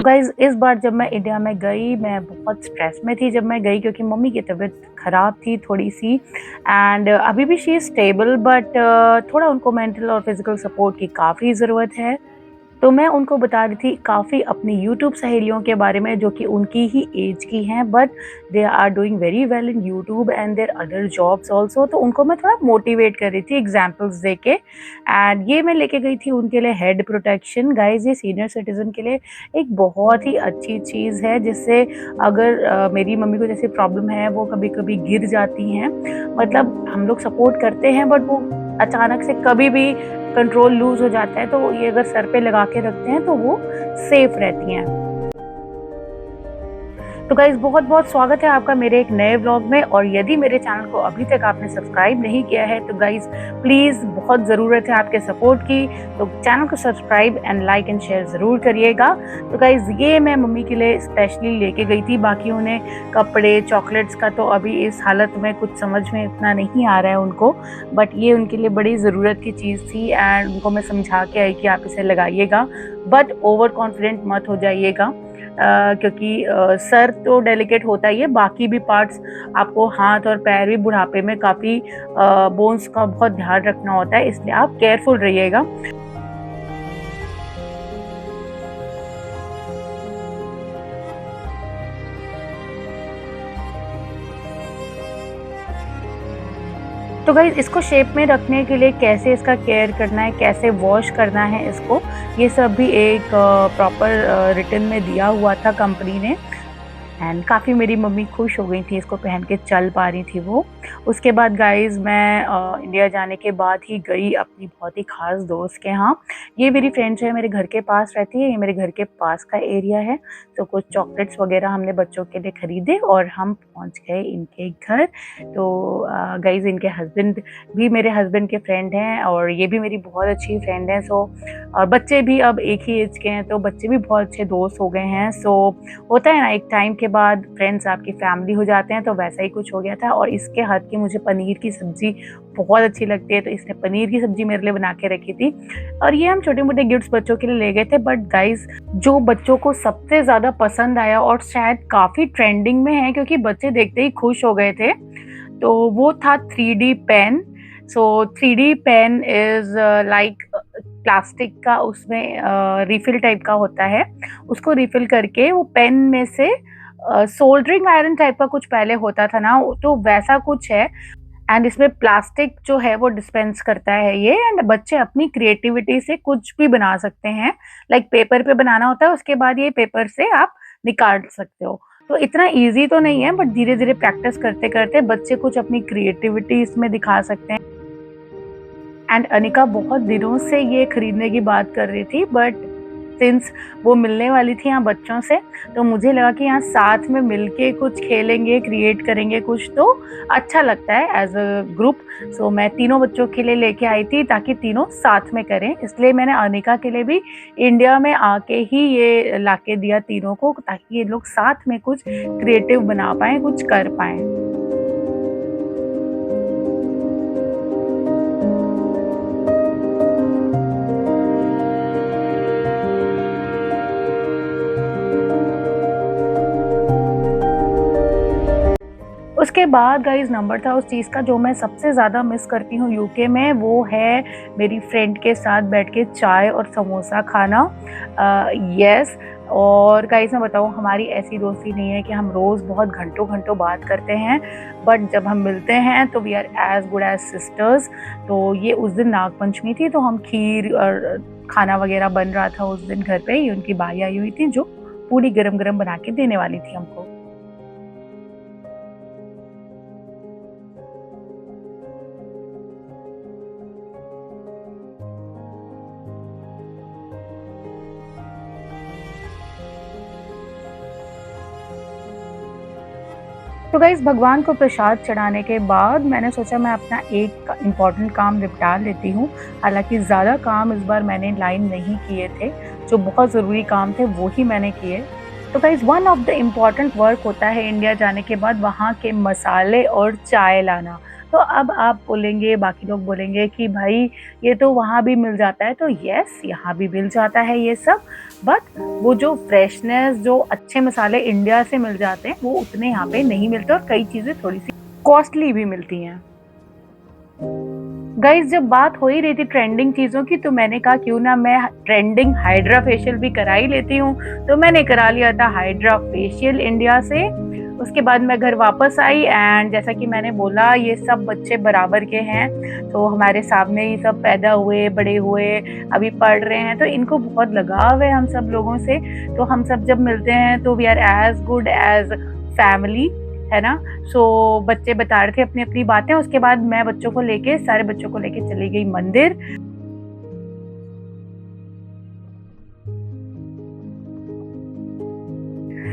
तो गाइज़ इस बार जब मैं इंडिया में गई, मैं बहुत स्ट्रेस में थी जब मैं गई क्योंकि मम्मी की तबीयत ख़राब थी थोड़ी-सी एंड अभी भी शी इज़ स्टेबल बट थोड़ा उनको मेंटल और फिज़िकल सपोर्ट की काफ़ी ज़रूरत है। तो मैं उनको बता रही थी काफ़ी अपनी यूट्यूब सहेलियों के बारे में जो कि उनकी ही एज की हैं but they are doing very well in YouTube and their other jobs also. तो उनको मैं थोड़ा मोटिवेट कर रही थी एग्जाम्पल्स दे के एंड ये मैं लेके गई थी उनके लिए हेड प्रोटेक्शन। गाइज ये सीनियर सिटीजन के लिए एक बहुत ही अच्छी चीज़ है जिससे अगर मेरी मम्मी को जैसे प्रॉब्लम है वो कभी कभी गिर जाती हैं, मतलब हम लोग सपोर्ट करते हैं बट वो अचानक से कभी भी कंट्रोल लूज़ हो जाता है, तो ये अगर सर पे लगा के रखते हैं तो वो सेफ रहती हैं। तो गाइज़ बहुत-बहुत स्वागत है आपका मेरे एक नए व्लॉग में और यदि मेरे चैनल को अभी तक आपने सब्सक्राइब नहीं किया है तो गाइज़ प्लीज़ बहुत ज़रूरत है आपके सपोर्ट की, तो चैनल को subscribe and like and share ज़रूर करिएगा। तो गाइज़ ये मैं मम्मी के लिए स्पेशली लेके गई थी, बाकी उन्हें कपड़े, चॉकलेट्स का तो अभी इस हालत में कुछ समझ में इतना नहीं आ रहा है उनको, बट ये उनके लिए बड़ी ज़रूरत की चीज़ थी एंड उनको मैं समझा के आई कि आप इसे लगाइएगा बट ओवर कॉन्फिडेंट मत हो जाइएगा। क्योंकि सर तो डेलिकेट होता ही है, बाकी भी पार्ट्स आपको हाथ और पैर भी बुढ़ापे में काफ़ी बोन्स का बहुत ध्यान रखना होता है, इसलिए आप केयरफुल रहिएगा। तो गाइज़ इसको शेप में रखने के लिए कैसे इसका केयर करना है, कैसे वॉश करना है इसको, ये सब भी एक प्रॉपर रिटन में दिया हुआ था कंपनी ने एंड काफ़ी मेरी मम्मी खुश हो गई थी इसको पहन के चल पा रही थी वो। उसके बाद गाइज़ मैं इंडिया जाने के बाद ही गई अपनी बहुत ही ख़ास दोस्त के यहाँ। ये मेरी फ्रेंड जो है मेरे घर के पास रहती है, ये मेरे घर के पास का एरिया है। तो कुछ चॉकलेट्स वग़ैरह हमने बच्चों के लिए ख़रीदे और हम पहुँच गए इनके घर। तो गाइज़ इनके हस्बैंड भी मेरे हस्बैंड के फ्रेंड हैं और ये भी मेरी बहुत अच्छी फ्रेंड हैं। सो और बच्चे भी अब एक ही एज के हैं, तो बच्चे भी बहुत अच्छे दोस्त हो गए हैं। सो होता है ना एक टाइम के बाद फ्रेंड्स आपकी फैमिली हो जाते हैं, तो वैसा ही कुछ हो गया था। और इसके हाथ की मुझे पनीर की सब्ज़ी बहुत अच्छी लगती है, तो इसने पनीर की सब्ज़ी मेरे लिए बना के रखी थी और ये हम छोटे-मोटे गिफ्ट्स बच्चों के लिए ले गए थे। बट गाइज़ जो बच्चों को सबसे ज़्यादा पसंद आया और शायद काफ़ी ट्रेंडिंग में है क्योंकि बच्चे देखते ही खुश हो गए थे, तो वो था 3D pen. So 3D pen is like plastic का, उसमें रिफ़िल टाइप का होता है। उसको रिफ़िल करके वो पेन में से सोल्डरिंग आयरन टाइप का कुछ पहले होता था ना, तो वैसा कुछ है एंड इसमें प्लास्टिक जो है वो डिस्पेंस करता है ये एंड बच्चे अपनी क्रिएटिविटी से कुछ भी बना सकते हैं। लाइक पेपर पे बनाना होता है, उसके बाद ये पेपर से आप निकाल सकते हो। तो इतना ईज़ी तो नहीं है बट धीरे-धीरे प्रैक्टिस करते-करते बच्चे कुछ अपनी क्रिएटिविटी इसमें दिखा सकते हैं। एंड अनिका बहुत दिनों से ये खरीदने की बात कर रही थी बट सिंस वो मिलने वाली थी यहाँ बच्चों से, तो मुझे लगा कि यहाँ साथ में मिलके कुछ खेलेंगे, क्रिएट करेंगे कुछ, तो अच्छा लगता है एज अ ग्रुप। सो मैं तीनों बच्चों के लिए लेके आई थी ताकि तीनों साथ में करें, इसलिए मैंने अनिका के लिए भी इंडिया में आके ही ये लाके दिया तीनों को ताकि ये लोग साथ में कुछ क्रिएटिव बना पाएँ, कुछ कर पाएँ। उसके बाद गाइज़ नंबर था उस चीज़ का जो मैं सबसे ज़्यादा मिस करती हूँ यूके में, वो है मेरी फ्रेंड के साथ बैठ के चाय और समोसा खाना। यस। और गाइज़ मैं बताऊँ हमारी ऐसी दोस्ती नहीं है कि हम रोज़ बहुत घंटों-घंटों बात करते हैं, बट जब हम मिलते हैं तो we are as good as sisters. तो ये उस दिन नागपंचमी थी, तो हम खीर और खाना वग़ैरह बन रहा था उस दिन घर पे ही, उनकी बाई आई हुई थी जो पूरी गरम-गरम बना के देने वाली थी हमको। तो गाइज़ भगवान को प्रसाद चढ़ाने के बाद मैंने सोचा मैं अपना एक इम्पॉर्टेंट काम निपटा लेती हूँ। हालाँकि ज़्यादा काम इस बार मैंने लाइन नहीं किए थे, जो बहुत ज़रूरी काम थे वो ही मैंने किए। तो guys one of the important work होता है इंडिया जाने के बाद वहाँ के मसाले और चाय लाना। तो अब आप बोलेंगे, बाकी लोग बोलेंगे कि भाई ये तो वहाँ भी मिल जाता है, तो यस यहाँ भी मिल जाता है ये सब, बट वो जो फ्रेशनेस, जो अच्छे मसाले इंडिया से मिल जाते हैं वो उतने यहाँ पे नहीं मिलते और कई चीज़ें थोड़ी सी कॉस्टली भी मिलती हैं। गाइस जब बात हो ही रही थी ट्रेंडिंग चीज़ों की, तो मैंने कहा क्यों ना मैं ट्रेंडिंग हाइड्रा फेशियल भी करा ही लेती हूँ। तो मैंने करा लिया था हाइड्रा फेशियल इंडिया से। उसके बाद मैं घर वापस आई एंड जैसा कि मैंने बोला ये सब बच्चे बराबर के हैं, तो हमारे सामने ही सब पैदा हुए, बड़े हुए, अभी पढ़ रहे हैं, तो इनको बहुत लगाव है हम सब लोगों से। तो हम सब जब मिलते हैं तो we are as good as family, है ना। सो बच्चे बता रहे थे अपनी अपनी बातें। उसके बाद मैं सारे बच्चों को लेके चली गई मंदिर।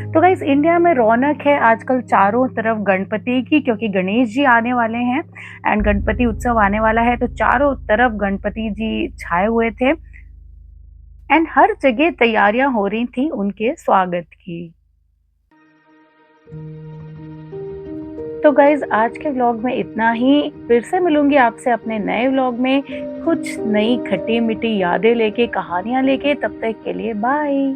तो गाइस इंडिया में रौनक है आजकल चारों तरफ गणपति की, क्योंकि गणेश जी आने वाले हैं एंड गणपति उत्सव आने वाला है, तो चारों तरफ गणपति जी छाए हुए थे एंड हर जगह तैयारियां हो रही थी उनके स्वागत की। तो गाइज आज के व्लॉग में इतना ही। फिर से मिलूंगी आपसे अपने नए व्लॉग में कुछ नई खट्टी मीठी यादें लेके, कहानियां लेके। तब तक के लिए बाय।